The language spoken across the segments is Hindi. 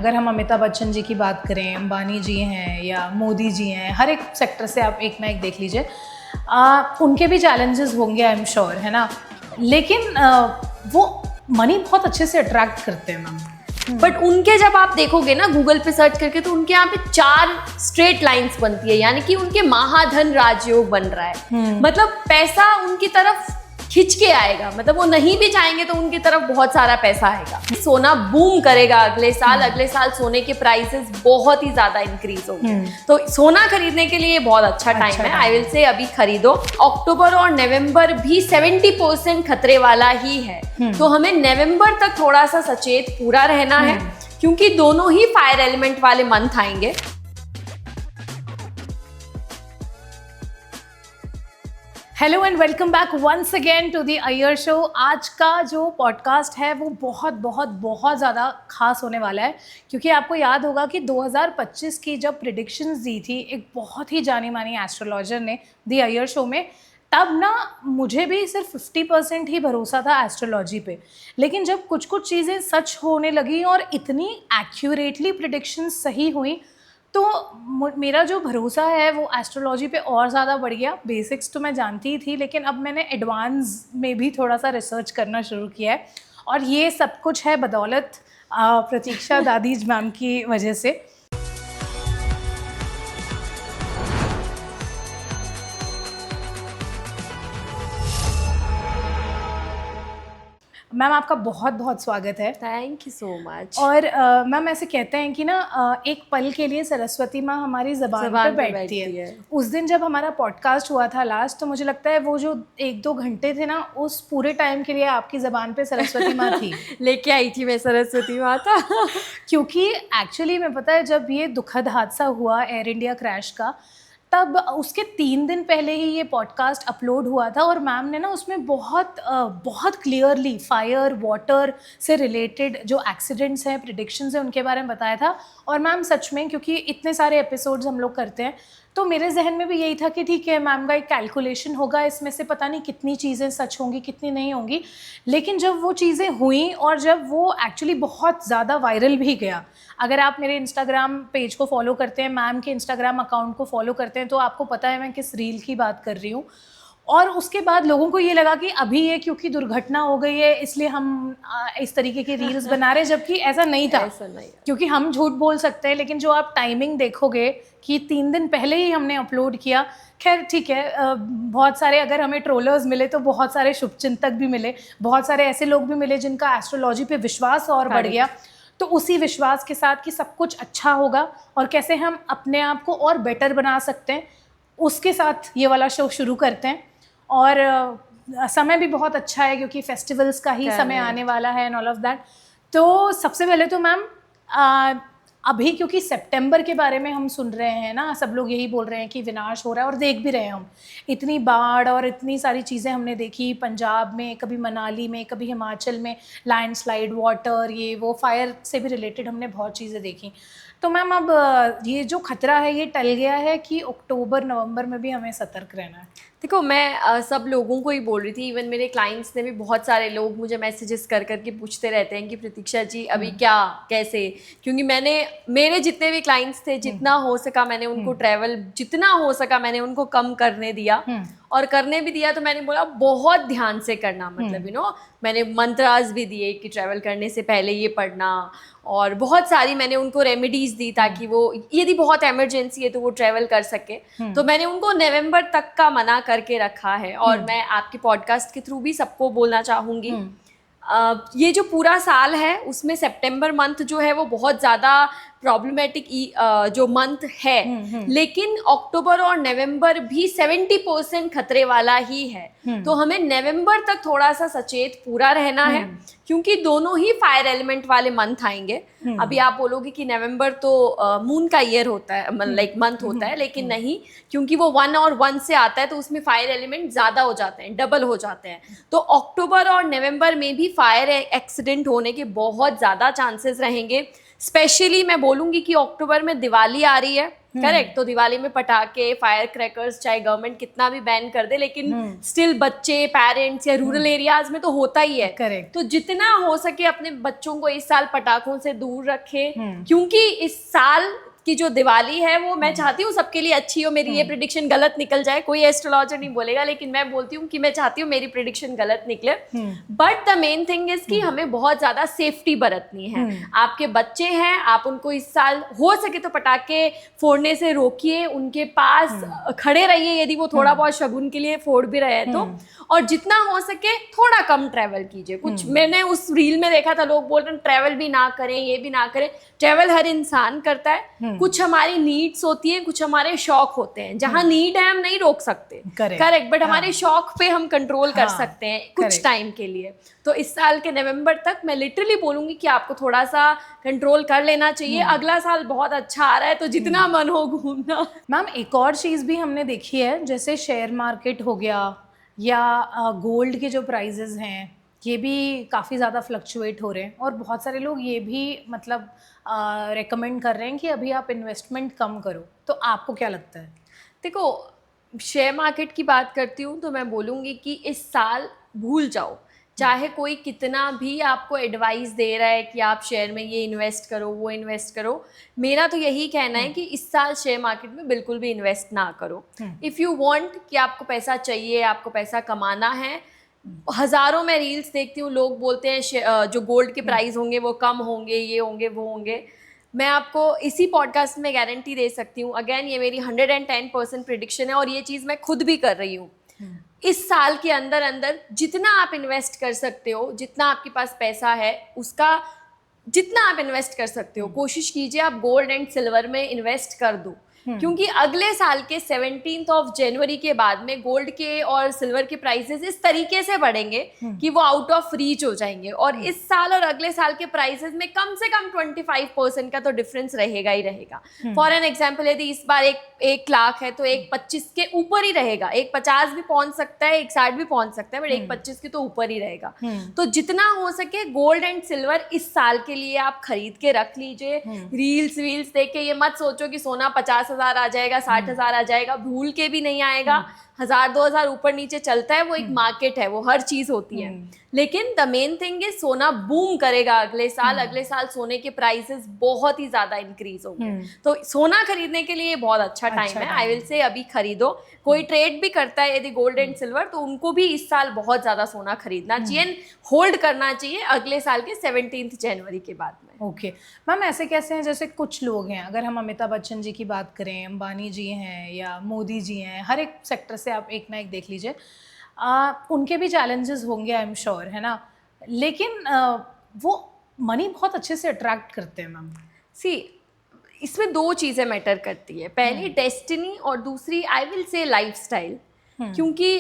अगर हम अमिताभ बच्चन जी की बात करें, अंबानी जी हैं या मोदी जी हैं, हर एक सेक्टर से आप एक ना एक देख लीजिए, उनके भी चैलेंजेस होंगे आई एम श्योर, है ना। लेकिन वो मनी बहुत अच्छे से अट्रैक्ट करते हैं मैम। बट उनके जब आप देखोगे ना गूगल पे सर्च करके, तो उनके यहाँ पे 4 स्ट्रेट लाइंस बनती है, यानी कि उनके महाधन राजयोग बन रहा है। मतलब पैसा उनकी तरफ खिंच के आएगा, मतलब वो नहीं भी चाहेंगे तो उनकी तरफ बहुत सारा पैसा आएगा। सोना बूम करेगा अगले साल सोने के प्राइसेस बहुत ही ज्यादा इंक्रीज होंगे। तो सोना खरीदने के लिए बहुत अच्छा टाइम है। आई विल से अभी खरीदो। अक्टूबर और नवंबर भी 70% खतरे वाला ही है, तो हमें नवंबर तक थोड़ा सा सचेत पूरा रहना है, क्योंकि दोनों ही फायर एलिमेंट वाले मंथ आएंगे। Hello and welcome back once again to the Iyer show. आज का जो पॉडकास्ट है वो बहुत ज़्यादा खास होने वाला है, क्योंकि आपको याद होगा कि 2025 की जब प्रिडिक्शंस दी थी एक बहुत ही जानी मानी एस्ट्रोलॉजर ने दी अय्यर शो में, तब ना मुझे भी सिर्फ 50% ही भरोसा था एस्ट्रोलॉजी पे। लेकिन जब कुछ कुछ चीज़ें सच होने लगी और इतनी एक्यूरेटली प्रिडिक्शंस सही हुई, तो मेरा जो भरोसा है वो एस्ट्रोलॉजी पे और ज़्यादा बढ़ गया। बेसिक्स तो मैं जानती ही थी, लेकिन अब मैंने एडवांस में भी थोड़ा सा रिसर्च करना शुरू किया है, और ये सब कुछ है बदौलत प्रतीक्षा दादीज मैम की वजह से। मैम आपका बहुत बहुत स्वागत है। Thank you so much. और मैम ऐसे कहते हैं कि ना एक पल के लिए सरस्वती माँ हमारी ज़बान पे बैठती है। उस दिन जब हमारा पॉडकास्ट हुआ था लास्ट, तो मुझे लगता है वो जो 1-2 घंटे थे ना, उस पूरे टाइम के लिए आपकी ज़बान पे सरस्वती माँ थी। लेके आई थी मैं सरस्वती माता। क्योंकि एक्चुअली में पता है, जब ये दुखद हादसा हुआ एयर इंडिया क्रैश का, तब उसके 3 दिन पहले ही ये पॉडकास्ट अपलोड हुआ था, और मैम ने ना उसमें बहुत क्लियरली फायर वाटर से रिलेटेड जो एक्सीडेंट्स हैं, प्रिडिक्शंस हैं, उनके बारे में बताया था। और मैम सच में, क्योंकि इतने सारे एपिसोड्स हम लोग करते हैं, तो मेरे जहन में भी यही था कि ठीक है, मैम का एक कैलकुलेशन होगा, इसमें से पता नहीं कितनी चीज़ें सच होंगी कितनी नहीं होंगी। लेकिन जब वो चीज़ें हुई और जब वो एक्चुअली बहुत ज़्यादा वायरल भी गया, अगर आप मेरे इंस्टाग्राम पेज को फॉलो करते हैं, मैम के इंस्टाग्राम अकाउंट को फॉलो करते हैं, तो आपको पता है मैं किस रील की बात कर रही हूँ। और उसके बाद लोगों को ये लगा कि अभी ये क्योंकि दुर्घटना हो गई है इसलिए हम इस तरीके की रील्स बना रहे हैं, जबकि ऐसा नहीं था। क्योंकि हम झूठ बोल सकते हैं, लेकिन जो आप टाइमिंग देखोगे कि 3 दिन पहले ही हमने अपलोड किया। खैर ठीक है, बहुत सारे अगर हमें ट्रोलर्स मिले तो बहुत सारे शुभचिंतक भी मिले, बहुत सारे ऐसे लोग भी मिले जिनका एस्ट्रोलॉजी पे विश्वास और बढ़ गया। तो उसी विश्वास के साथ कि सब कुछ अच्छा होगा और कैसे हम अपने आप को और बेटर बना सकते हैं, उसके साथ ये वाला शो शुरू करते हैं। और समय भी बहुत अच्छा है, क्योंकि फेस्टिवल्स का ही समय आने वाला है एंड ऑल ऑफ दैट। तो सबसे पहले तो मैम, अभी क्योंकि सितंबर के बारे में हम सुन रहे हैं ना, सब लोग यही बोल रहे हैं कि विनाश हो रहा है, और देख भी रहे हैं हम। इतनी बाढ़ और इतनी सारी चीज़ें हमने देखी पंजाब में, कभी मनाली में, कभी हिमाचल में लैंडस्लाइड, वाटर, ये वो फायर से भी रिलेटेड हमने बहुत चीज़ें देखी। तो मैम अब ये जो खतरा है ये टल गया है कि अक्टूबर नवंबर में भी हमें सतर्क रहना है? देखो, मैं सब लोगों को ही बोल रही थी, इवन मेरे क्लाइंट्स ने भी, बहुत सारे लोग मुझे मैसेजेस कर करके पूछते रहते हैं कि प्रतीक्षा जी अभी क्या कैसे, क्योंकि मेरे जितने भी क्लाइंट्स थे, जितना हो सका मैंने उनको ट्रैवल, जितना हो सका मैंने उनको कम करने दिया, और करने भी दिया तो मैंने बोला बहुत ध्यान से करना। मतलब मैंने मंत्रास भी दिए कि ट्रैवल करने से पहले ये पढ़ना, और बहुत सारी मैंने उनको रेमेडीज दी ताकि वो, यदि बहुत इमरजेंसी है तो वो ट्रैवल कर सके। तो मैंने उनको नवंबर तक का मना करके रखा है, और मैं आपके पॉडकास्ट के थ्रू भी सबको बोलना चाहूँगी, ये जो पूरा साल है उसमें सितंबर मंथ जो है वो बहुत ज़्यादा प्रॉब्लमेटिक जो मंथ है, लेकिन अक्टूबर और नवंबर भी 70% खतरे वाला ही है। तो हमें नवंबर तक थोड़ा सा सचेत पूरा रहना है, क्योंकि दोनों ही फायर एलिमेंट वाले मंथ आएंगे। अभी आप बोलोगे कि नवंबर तो मून का ईयर होता है, लाइक मंथ होता है, लेकिन नहीं, क्योंकि वो 1 और 1 से आता है, तो उसमें फायर एलिमेंट ज़्यादा हो जाते हैं, डबल हो जाते हैं। तो अक्टूबर और नवंबर में भी फायर एक्सीडेंट होने के बहुत ज़्यादा चांसेस रहेंगे। स्पेशली मैं बोलूँगी कि अक्टूबर में दिवाली आ रही है, करेक्ट। तो दिवाली में पटाखे, फायर क्रैकर्स चाहे गवर्नमेंट कितना भी बैन कर दे, लेकिन स्टिल बच्चे, पेरेंट्स या रूरल एरियाज में तो होता ही है। करेक्ट। तो जितना हो सके अपने बच्चों को इस साल पटाखों से दूर रखें, क्योंकि इस साल की जो दिवाली है वो मैं चाहती हूँ सबके लिए अच्छी हो। मेरी ये प्रिडिक्शन गलत निकल जाए, कोई एस्ट्रोलॉजर नहीं बोलेगा, लेकिन मैं बोलती हूँ कि मैं चाहती हूँ मेरी प्रिडिक्शन गलत निकले। But the main thing is कि हमें बहुत ज्यादा सेफ्टी बरतनी है। आपके बच्चे हैं, आप उनको इस साल हो सके तो पटाखे फोड़ने से रोकिए, उनके पास खड़े रहिए यदि वो थोड़ा बहुत शगुन के लिए फोड़ भी रहे हैं तो, और जितना हो सके थोड़ा कम ट्रैवल कीजिए। कुछ मैंने उस रील में देखा था, लोग बोल रहे हैं ट्रैवल भी ना करें, ये भी ना करें। ट्रैवल हर इंसान करता है, कुछ हमारी नीड्स होती है, कुछ हमारे शौक होते हैं। जहाँ नीड है हम नहीं रोक सकते, करेक्ट, बट हमारे शौक पे हम कंट्रोल कर सकते हैं कुछ टाइम के लिए। तो इस साल के नवंबर तक मैं लिटरली बोलूंगी कि आपको थोड़ा सा कंट्रोल कर लेना चाहिए। अगला साल बहुत अच्छा आ रहा है, तो जितना मन हो घूमना। मैम एक और चीज़ भी हमने देखी है, जैसे शेयर मार्केट हो गया या गोल्ड के जो प्राइजेस हैं ये भी काफ़ी ज़्यादा फ्लक्चुएट हो रहे हैं, और बहुत सारे लोग ये भी मतलब रेकमेंड कर रहे हैं कि अभी आप इन्वेस्टमेंट कम करो। तो आपको क्या लगता है? देखो, शेयर मार्केट की बात करती हूँ तो मैं बोलूँगी कि इस साल भूल जाओ, चाहे कोई कितना भी आपको एडवाइस दे रहा है कि आप शेयर में ये इन्वेस्ट करो, वो इन्वेस्ट करो। मेरा तो यही कहना है कि इस साल शेयर मार्केट में बिल्कुल भी इन्वेस्ट ना करो। इफ़ यू वांट कि आपको पैसा चाहिए, आपको पैसा कमाना है, हज़ारों में रील्स देखती हूँ, लोग बोलते हैं जो गोल्ड के प्राइस होंगे वो कम होंगे, ये होंगे, वो होंगे। मैं आपको इसी पॉडकास्ट में गारंटी दे सकती हूँ, अगेन ये मेरी 110% प्रिडिक्शन है और ये चीज़ मैं खुद भी कर रही हूँ। इस साल के अंदर अंदर जितना आप इन्वेस्ट कर सकते हो, जितना आपके पास पैसा है उसका जितना आप इन्वेस्ट कर सकते हो, कोशिश कीजिए आप गोल्ड एंड सिल्वर में इन्वेस्ट कर दो। क्योंकि अगले साल के 17 जनवरी के बाद में गोल्ड के और सिल्वर के प्राइसेस इस तरीके से बढ़ेंगे कि वो आउट ऑफ रीच हो जाएंगे। और इस साल और अगले साल के प्राइसेस में कम से कम 25% का तो डिफरेंस रहेगा ही रहेगा। फॉर एन एग्जांपल, यदि इस बार एक लाख है तो एक 25 के ऊपर ही रहेगा। एक 50 भी पहुंच सकता है, एक 60 भी पहुंच सकता है, बट एक 25 के तो ऊपर ही रहेगा। तो जितना हो सके गोल्ड एंड सिल्वर इस साल के लिए आप खरीद के रख लीजिए। रील्स वील्स देख के ये मत सोचो कि सोना 50,000 आ जाएगा, 60,000 आ जाएगा, भूल के भी नहीं आएगा। 1,000-2,000 ऊपर नीचे चलता है, वो एक मार्केट है, वो हर चीज होती है। लेकिन द मेन थिंग इज सोना बूम करेगा अगले साल। अगले साल सोने के प्राइसेस बहुत ही ज्यादा इंक्रीज होंगे। तो सोना खरीदने के लिए बहुत अच्छा टाइम है। आई विल से अभी खरीदो। कोई ट्रेड भी करता है यदि गोल्ड एंड सिल्वर, तो उनको भी इस साल बहुत ज्यादा सोना खरीदना चाहिए, होल्ड करना चाहिए अगले साल के 17 जनवरी के बाद में। ओके मैम, ऐसे कैसे हैं, जैसे कुछ लोग हैं, अगर हम अमिताभ बच्चन जी की बात करें, अंबानी जी हैं या मोदी जी हैं, हर एक सेक्टर से आप एक ना एक देख लीजिए, उनके भी चैलेंजेस होंगे आई एम श्योर, है ना, लेकिन वो मनी बहुत अच्छे से अट्रैक्ट करते हैं मैम। सी, इसमें दो चीज़ें मैटर करती है, पहली डेस्टिनी और दूसरी आई विल से लाइफस्टाइल। क्योंकि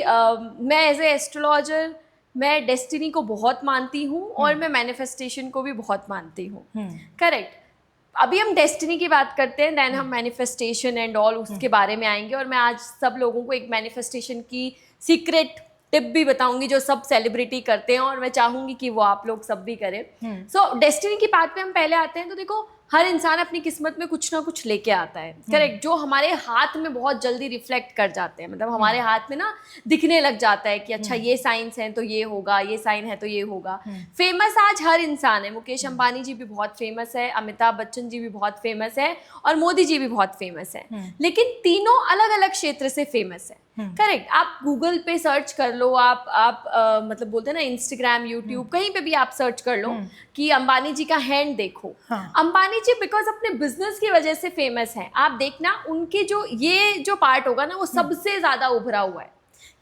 मैं एज ए एस्ट्रोलॉजर मैं डेस्टिनी को बहुत मानती हूँ और मैं मैनिफेस्टेशन को भी बहुत मानती हूँ। करेक्ट। अभी हम डेस्टिनी की बात करते हैं, देन हम मैनिफेस्टेशन एंड ऑल उसके बारे में आएंगे। और मैं आज सब लोगों को एक मैनिफेस्टेशन की सीक्रेट टिप भी बताऊंगी जो सब सेलिब्रिटी करते हैं, और मैं चाहूंगी कि वो आप लोग सब भी करें। सो डेस्टिनी की बात पे हम पहले आते हैं। तो देखो, हर इंसान अपनी किस्मत में कुछ ना कुछ लेके आता है, करेक्ट, जो हमारे हाथ में बहुत जल्दी रिफ्लेक्ट कर जाते हैं। मतलब हमारे हाथ में ना दिखने लग जाता है कि अच्छा ये साइंस है तो ये होगा, ये साइन है तो ये होगा। फेमस आज हर इंसान है। मुकेश अंबानी जी भी बहुत फेमस है, अमिताभ बच्चन जी भी बहुत फेमस है, और मोदी जी भी बहुत फेमस है। लेकिन तीनों अलग अलग क्षेत्र से फेमस है। करेक्ट। आप गूगल पे सर्च कर लो, आप मतलब बोलते हैं ना, इंस्टाग्राम, यूट्यूब, कहीं पे भी आप सर्च कर लो कि अंबानी जी का हैंड देखो। अंबानी जी बिकॉज अपने बिजनेस की वजह से फेमस है। आप देखना उनके ये जो पार्ट होगा ना, वो सबसे ज्यादा उभरा हुआ है।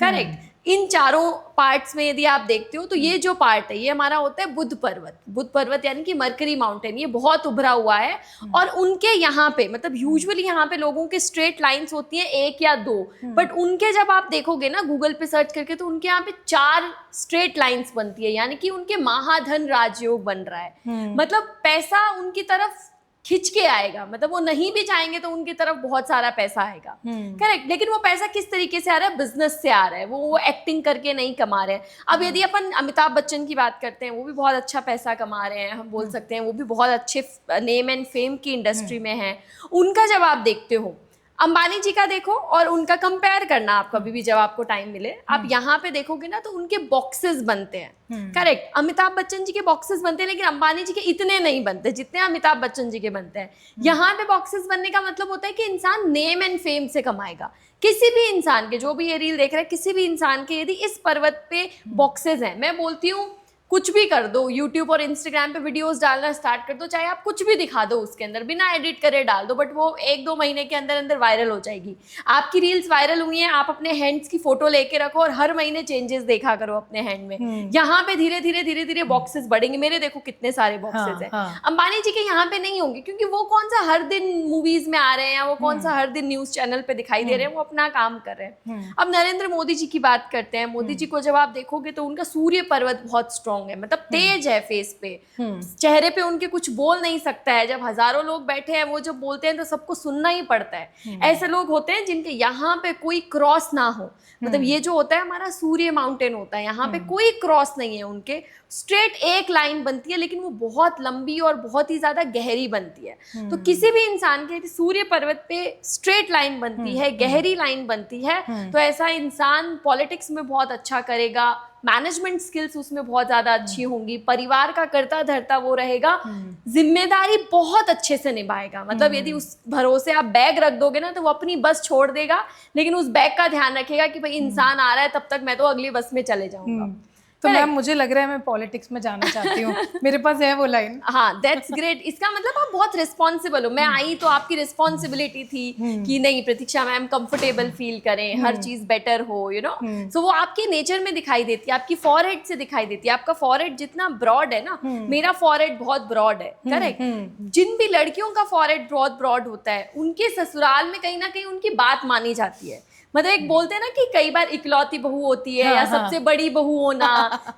करेक्ट। इन चारों पार्ट्स में यदि आप देखते हो तो ये जो पार्ट है ये हमारा होता है बुध पर्वत। बुध पर्वत यानी कि मरकरी माउंटेन, ये बहुत उभरा हुआ है। और उनके यहाँ पे मतलब यूजुअली यहाँ पे लोगों के स्ट्रेट लाइंस होती हैं 1 या 2, बट उनके जब आप देखोगे ना गूगल पे सर्च करके, तो उनके यहाँ पे 4 स्ट्रेट लाइंस बनती है, यानी कि उनके महाधन राजयोग बन रहा है। मतलब पैसा उनकी तरफ खिंच के आएगा, मतलब वो नहीं भी चाहेंगे तो उनकी तरफ बहुत सारा पैसा आएगा, करेक्ट। लेकिन वो पैसा किस तरीके से आ रहा है, बिजनेस से आ रहा है, वो एक्टिंग करके नहीं कमा रहे हैं। अब यदि अपन अमिताभ बच्चन की बात करते हैं, वो भी बहुत अच्छा पैसा कमा रहे हैं, हम बोल सकते हैं वो भी बहुत अच्छे नेम एंड फेम की इंडस्ट्री में है। उनका जब आप देखते हो, अंबानी जी का देखो और उनका कंपेयर करना, आप कभी भी जब आपको टाइम मिले आप यहाँ पे देखोगे ना, तो उनके बॉक्सेस बनते हैं, करेक्ट। अमिताभ बच्चन जी के बॉक्सेस बनते हैं, लेकिन अंबानी जी के इतने नहीं बनते जितने अमिताभ बच्चन जी के बनते हैं। यहाँ पे बॉक्सेस बनने का मतलब होता है कि इंसान नेम एंड फेम से कमाएगा। किसी भी इंसान के, जो भी ये रील देख रहा है, किसी भी इंसान के यदि इस पर्वत पे बॉक्सेस हैं, मैं बोलती हूँ कुछ भी कर दो, यूट्यूब और इंस्टाग्राम पे वीडियोस डालना स्टार्ट कर दो, चाहे आप कुछ भी दिखा दो उसके अंदर, बिना एडिट करे डाल दो, बट वो 1-2 महीने के अंदर अंदर वायरल हो जाएगी। आपकी रील्स वायरल हुई हैं, आप अपने हैंड्स की फोटो लेके रखो और हर महीने चेंजेस देखा करो अपने हैंड में। यहाँ पे धीरे धीरे बॉक्सेस बढ़ेंगे। मेरे देखो कितने सारे बॉक्सेस हैं। अंबानी जी के यहाँ पे नहीं होंगे, क्योंकि वो कौन सा हर दिन मूवीज में आ रहे हैं, या वो कौन सा हर दिन न्यूज चैनल पे दिखाई दे रहे हैं, वो अपना काम कर रहे हैं। अब नरेंद्र मोदी जी की बात करते हैं। मोदी जी को जब आप देखोगे तो उनका सूर्य पर्वत बहुत स्ट्रॉन्ग है, मतलब तेज है फेस पे, चेहरे पे उनके कुछ बोल नहीं सकता है। जब हजारों लोग बैठे हैं, वो जब बोलते हैं तो सबको सुनना ही पड़ता है। ऐसे लोग होते हैं जिनके यहाँ पे कोई क्रॉस ना हो, मतलब ये जो होता है हमारा सूर्य माउंटेन होता है, यहाँ पे कोई क्रॉस नहीं है उनके, स्ट्रेट एक लाइन बनती है, लेकिन वो बहुत लंबी और बहुत ही ज्यादा गहरी बनती है। तो किसी भी इंसान के सूर्य पर्वत पे स्ट्रेट लाइन बनती है, गहरी लाइन बनती है, तो ऐसा इंसान पॉलिटिक्स में बहुत अच्छा करेगा, मैनेजमेंट स्किल्स उसमें बहुत ज्यादा अच्छी होंगी, परिवार का करता धरता वो रहेगा, जिम्मेदारी बहुत अच्छे से निभाएगा। मतलब यदि उस भरोसे आप बैग रख दोगे ना, तो वो अपनी बस छोड़ देगा, लेकिन उस बैग का ध्यान रखेगा कि भाई इंसान आ रहा है, तब तक मैं तो अगली बस में चले जाऊंगा। तो मैम मुझे लग रहा है मैं पॉलिटिक्स में जाना चाहती हूँ, मेरे पास है वो लाइन। हाँ, दैट्स ग्रेट। इसका मतलब आप बहुत रिस्पॉन्सिबल हो। मैं आई तो आपकी रिस्पॉन्सिबिलिटी थी कि नहीं प्रतीक्षा मैम कंफर्टेबल फील करें, हर चीज बेटर हो, यू नो। सो वो आपके नेचर में दिखाई देती है, आपकी फॉरहेड से दिखाई देती है। आपका फॉरहेड जितना ब्रॉड है ना, मेरा फॉरहेड बहुत ब्रॉड है, करेक्ट। जिन भी लड़कियों का फॉरहेड बहुत ब्रॉड होता है, उनके ससुराल में कहीं ना कहीं उनकी बात मानी जाती है। मतलब एक बोलते हैं ना कि कई बार इकलौती बहू होती है, या सबसे बड़ी बहू होना,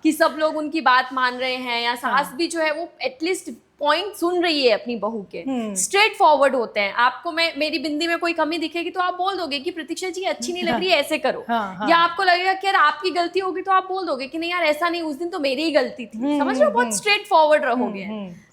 कि सब लोग उनकी बात मान रहे हैं, या सास भी जो है वो एटलीस्ट पॉइंट सुन रही है अपनी बहू के, स्ट्रेट फॉरवर्ड होते हैं। आपको मेरी बिंदी में कोई कमी दिखेगी तो आप बोल दोगे कि प्रतीक्षा जी अच्छी नहीं लग रही है, ऐसे करो। या आपको लगेगा कि यार आपकी गलती होगी तो आप बोल दोगे कि नहीं यार ऐसा नहीं, उस दिन तो मेरी ही गलती थी। समझ रहे हो, बहुत स्ट्रेट फॉरवर्ड रहोगे।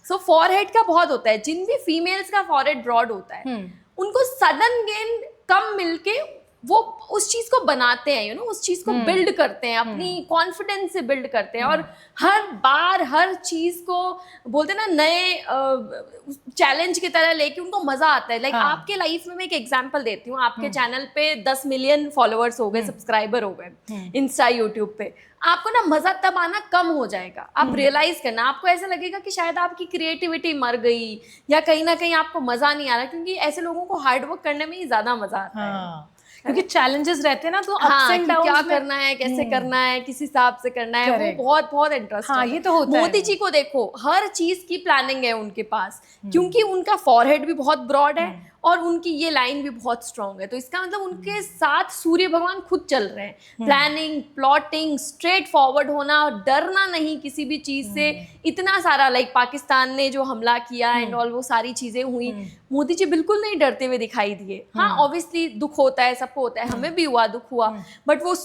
सो फॉरहेड का बहुत होता है। जिन भी फीमेल्स का फॉरहेड ब्रॉड होता है, उनको सडन गेन कम मिलके वो उस चीज को बनाते हैं, यू नो, उस चीज को बिल्ड करते हैं, अपनी कॉन्फिडेंस से बिल्ड करते हैं, और हर बार हर चीज को बोलते हैं ना नए चैलेंज की तरह लेके उनको मजा आता है। लाइक आपके लाइफ में मैं एक एग्जांपल देती हूँ। आपके चैनल पे 10 मिलियन फॉलोअर्स हो गए, सब्सक्राइबर हो गए इंस्टा यूट्यूब पे, आपको ना मजा तब आना कम हो जाएगा। आप रियलाइज करना, आपको ऐसा लगेगा कि शायद आपकी क्रिएटिविटी मर गई, या कहीं ना कहीं आपको मजा नहीं आ रहा, क्योंकि ऐसे लोगों को हार्डवर्क करने में ही ज्यादा मजा आता है। क्योंकि चैलेंजेस रहते हैं ना, तो अप्स एंड डाउन्स क्या करना है, कैसे करना है, किस हिसाब से करना है, वो बहुत बहुत इंटरेस्टिंग है। ये तो होता है। मोदी जी को देखो, हर चीज की प्लानिंग है उनके पास, क्योंकि उनका फॉरहेड भी बहुत ब्रॉड है और उनकी ये लाइन भी बहुत स्ट्रांग है। तो इसका मतलब उनके साथ सूर्य भगवान खुद चल रहे हैं। प्लानिंग, प्लॉटिंग, स्ट्रेट फॉरवर्ड होना, और डरना नहीं किसी भी चीज से। इतना सारा लाइक पाकिस्तान ने जो हमला किया एंड ऑल, वो सारी चीजें हुई, मोदी जी बिल्कुल नहीं डरते हुए दिखाई दिए। हाँ, ऑब्वियसली दुख होता है, सबको होता है, हमें भी हुआ, दुख हुआ, बट वो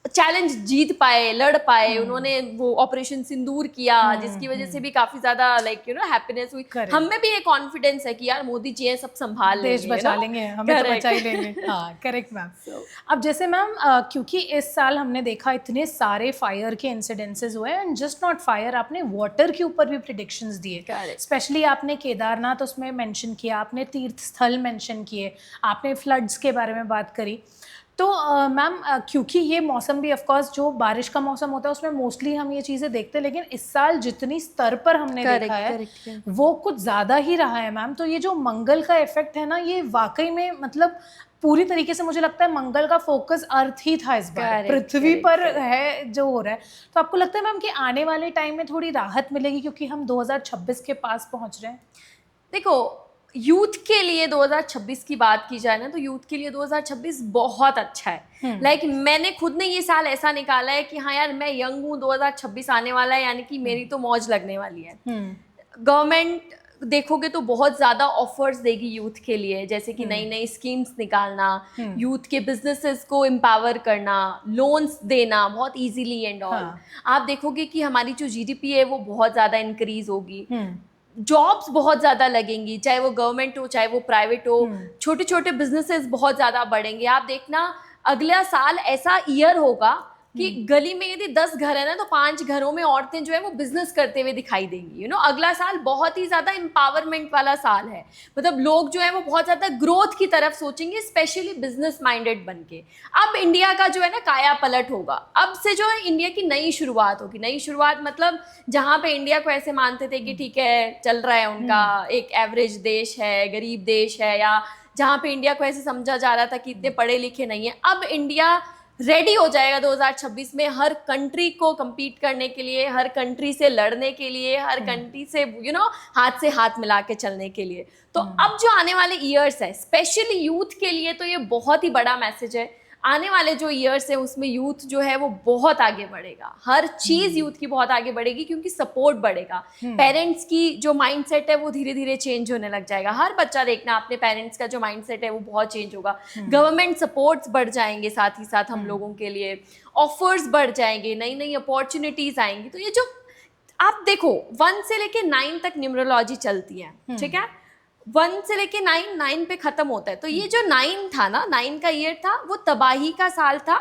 चैलेंज जीत पाए, लड़ पाए। उन्होंने वो ऑपरेशन सिंदूर किया, जिसकी वजह से भी काफी ज्यादा लाइक यू नो हैप्पीनेस हुई। हमें भी ये कॉन्फिडेंस है कि यार मोदी जी हैं, सब संभाल देश बचा लेंगे, हमें तो बचा ही लेंगे। हाँ, करेक्ट मैम। अब जैसे मैम क्योंकि इस साल हमने देखा इतने सारे फायर के इंसिडेंसेस हुए, एंड जस्ट नॉट फायर, आपने वाटर के ऊपर भी प्रेडिक्शंस दिए। स्पेशली आपने केदारनाथ उसमें मेंशन किया, आपने तीर्थ स्थल मेंशन किए, आपने फ्लड्स के बारे में बात करी। तो मैम क्योंकि ये मौसम भी ऑफ कोर्स जो बारिश का मौसम होता है उसमें मोस्टली हम ये चीज़ें देखते हैं, लेकिन इस साल जितनी स्तर पर हमने देखा है वो कुछ ज़्यादा ही रहा है मैम। तो ये जो मंगल का इफेक्ट है ना, ये वाकई में मतलब पूरी तरीके से मुझे लगता है मंगल का फोकस अर्थ ही था इस बार, पृथ्वी पर है जो हो रहा है। तो आपको लगता है मैम कि आने वाले टाइम में थोड़ी राहत मिलेगी, क्योंकि हम 2026 के पास पहुँच रहे हैं? देखो, यूथ के लिए 2026 की बात की जाए ना, तो यूथ के लिए 2026 बहुत अच्छा है। लाइक मैंने खुद ने ये साल ऐसा निकाला है कि हाँ यार मैं यंग हूँ, 2026 आने वाला है, यानी कि मेरी तो मौज लगने वाली है। गवर्नमेंट देखोगे तो बहुत ज़्यादा ऑफर्स देगी यूथ के लिए, जैसे कि नई नई स्कीम्स निकालना, यूथ के बिजनेसेस को एम्पावर करना, लोन्स देना बहुत इजीली एंड ऑल। आप देखोगे कि हमारी जो जीडीपी है वो बहुत ज़्यादा इंक्रीज होगी, जॉब्स बहुत ज़्यादा लगेंगी, चाहे वो गवर्नमेंट हो चाहे वो प्राइवेट हो, छोटे छोटे बिजनेसेस बहुत ज़्यादा बढ़ेंगे। आप देखना अगला साल ऐसा ईयर होगा कि गली में यदि 10 घर है ना तो 5 घरों में औरतें जो है वो बिजनेस करते हुए दिखाई देंगी। अगला साल बहुत ही ज्यादा एम्पावरमेंट वाला साल है, मतलब लोग जो है वो बहुत ज्यादा ग्रोथ की तरफ सोचेंगे, स्पेशली बिजनेस माइंडेड बनके। अब इंडिया का जो है ना काया पलट होगा, अब से जो है इंडिया की नई शुरुआत होगी। नई शुरुआत मतलब जहाँ पे इंडिया को ऐसे मानते थे कि ठीक है चल रहा है उनका, एक एवरेज देश है, गरीब देश है, या जहाँ पे इंडिया को ऐसे समझा जा रहा था कि इतने पढ़े लिखे नहीं है, अब इंडिया रेडी हो जाएगा 2026 में हर कंट्री को compete करने के लिए, हर कंट्री से लड़ने के लिए, हर कंट्री से हाथ से हाथ मिला के चलने के लिए। तो अब जो आने वाले ईयर्स है स्पेशली यूथ के लिए तो ये बहुत ही बड़ा मैसेज है। आने वाले जो ईयर्स है उसमें यूथ जो है वो बहुत आगे बढ़ेगा, हर चीज़ यूथ की बहुत आगे बढ़ेगी, क्योंकि सपोर्ट बढ़ेगा। पेरेंट्स की जो माइंडसेट है वो धीरे धीरे चेंज होने लग जाएगा। हर बच्चा देखना अपने पेरेंट्स का जो माइंडसेट है वो बहुत चेंज होगा। गवर्नमेंट सपोर्ट्स बढ़ जाएंगे, साथ ही साथ हम लोगों के लिए ऑफर्स बढ़ जाएंगे, नई नई अपॉर्चुनिटीज आएंगी। तो ये जो आप देखो 1 से लेके 9 तक न्यूमरोलॉजी चलती है, ठीक है, 1 से लेके 9 पे खत्म होता है। तो ये जो 9 था ना, 9 का ईयर था, वो तबाही का साल था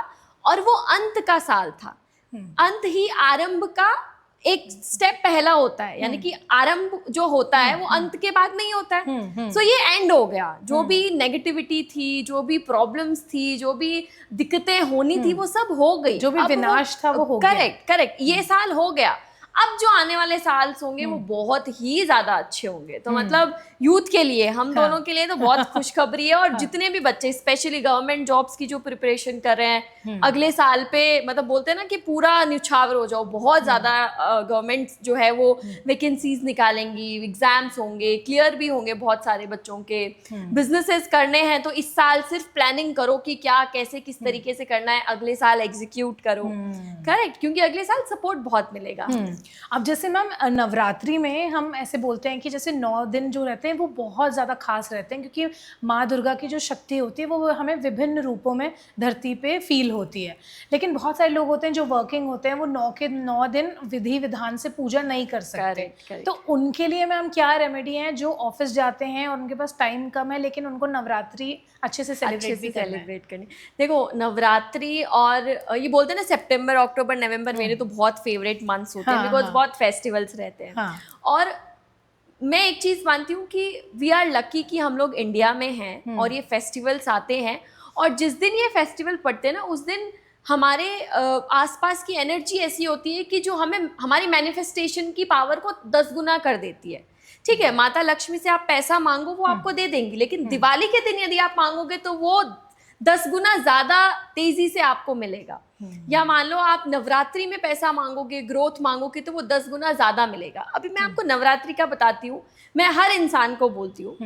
और वो अंत का साल था। अंत ही आरंभ का एक स्टेप पहला होता है, यानी कि आरंभ जो होता है वो अंत के बाद नहीं होता है। सो ये एंड हो गया। जो भी नेगेटिविटी थी, जो भी प्रॉब्लम्स थी, जो भी दिक्कतें होनी थी वो सब हो गई, जो भी विनाश था वो हो गया। करेक्ट, ये साल हो गया। अब जो आने वाले साल होंगे वो बहुत ही ज्यादा अच्छे होंगे। तो मतलब यूथ के लिए, हम दोनों के लिए तो बहुत खुशखबरी है। और जितने भी बच्चे स्पेशली गवर्नमेंट जॉब्स की जो प्रिपरेशन कर रहे हैं अगले साल पे, मतलब बोलते हैं ना कि पूरा न्यौछावर हो जाओ, बहुत ज्यादा गवर्नमेंट जो है वो वैकेंसीज निकालेंगी, एग्जाम्स होंगे, क्लियर भी होंगे बहुत सारे बच्चों के। बिजनेसेस करने हैं तो इस साल सिर्फ प्लानिंग करो कि क्या कैसे किस तरीके से करना है, अगले साल एग्जीक्यूट करो। करेक्ट, क्योंकि अगले साल सपोर्ट बहुत मिलेगा। अब जैसे मैम नवरात्रि में हम ऐसे बोलते हैं कि जैसे 9 दिन जो रहते हैं वो बहुत ज़्यादा खास रहते हैं, क्योंकि माँ दुर्गा की जो शक्ति होती है वो हमें विभिन्न रूपों में धरती पे फील होती है। लेकिन बहुत सारे लोग होते हैं जो वर्किंग होते हैं, वो 9 के 9 दिन विधि विधान से पूजा नहीं कर सकते। Correct. तो उनके लिए मैम क्या रेमेडी हैं, जो ऑफिस जाते हैं और उनके पास टाइम कम है लेकिन उनको नवरात्रि अच्छे से सेलिब्रेट करने। देखो नवरात्रि और ये बोलते हैं ना सितंबर अक्टूबर नवंबर मेरे तो बहुत फेवरेट मंथ्स होते हैं, बिकॉज बहुत फेस्टिवल्स रहते हैं। और मैं एक चीज़ मानती हूँ कि वी आर लकी कि हम लोग इंडिया में हैं और ये फेस्टिवल्स आते हैं, और जिस दिन ये फेस्टिवल पड़ते हैं ना उस दिन हमारे आसपास की एनर्जी ऐसी होती है कि जो हमें हमारी मैनिफेस्टेशन की पावर को 10 गुना कर देती है। ठीक है, माता लक्ष्मी से आप पैसा मांगो वो आपको दे देंगी, लेकिन दिवाली के दिन यदि आप मांगोगे तो वो 10 गुना ज्यादा तेजी से आपको मिलेगा। या मान लो आप नवरात्रि में पैसा मांगोगे, ग्रोथ मांगोगे, तो वो 10 गुना ज्यादा मिलेगा। अभी मैं आपको नवरात्रि का बताती हूँ। मैं हर इंसान को बोलती हूँ,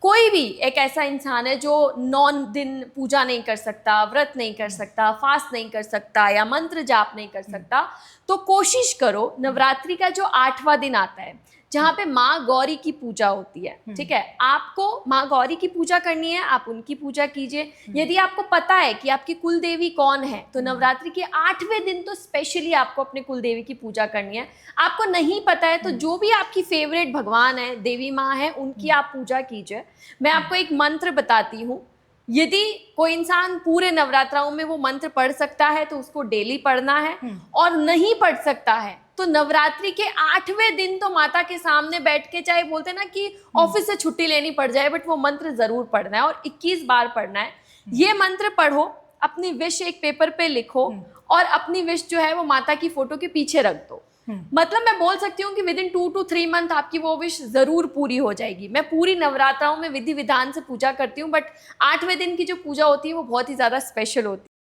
कोई भी एक ऐसा इंसान है जो 9 दिन पूजा नहीं कर सकता, व्रत नहीं कर सकता, फास्ट नहीं कर सकता, या मंत्र जाप नहीं कर सकता, तो कोशिश करो नवरात्रि का जो 8वां दिन आता है जहाँ पे माँ गौरी की पूजा होती है, ठीक है, आपको माँ गौरी की पूजा करनी है, आप उनकी पूजा कीजिए। यदि आपको पता है कि आपकी कुल देवी कौन है तो नवरात्रि के 8वें दिन तो स्पेशली आपको अपने कुल देवी की पूजा करनी है। आपको नहीं पता है तो जो भी आपकी फेवरेट भगवान है, देवी माँ है, उनकी आप पूजा कीजिए। मैं आपको एक मंत्र बताती हूँ, यदि कोई इंसान पूरे नवरात्राओं में वो मंत्र पढ़ सकता है तो उसको डेली पढ़ना है, और नहीं पढ़ सकता है तो नवरात्रि के 8वें दिन तो माता के सामने बैठ के, चाहे बोलते ना कि ऑफिस से छुट्टी लेनी पड़ जाए, बट वो मंत्र जरूर पढ़ना है और 21 बार पढ़ना है। ये मंत्र पढ़ो, अपनी विश एक पेपर पे लिखो और अपनी विश जो है वो माता की फोटो के पीछे रख दो। मतलब मैं बोल सकती हूँ कि विद इन 2 to 3 मंथ आपकी वो विश जरूर पूरी हो जाएगी। मैं पूरी नवरात्राओं में विधि विधान से पूजा करती हूँ, बट 8वें दिन की जो पूजा होती है वो बहुत ही ज्यादा स्पेशल होती है।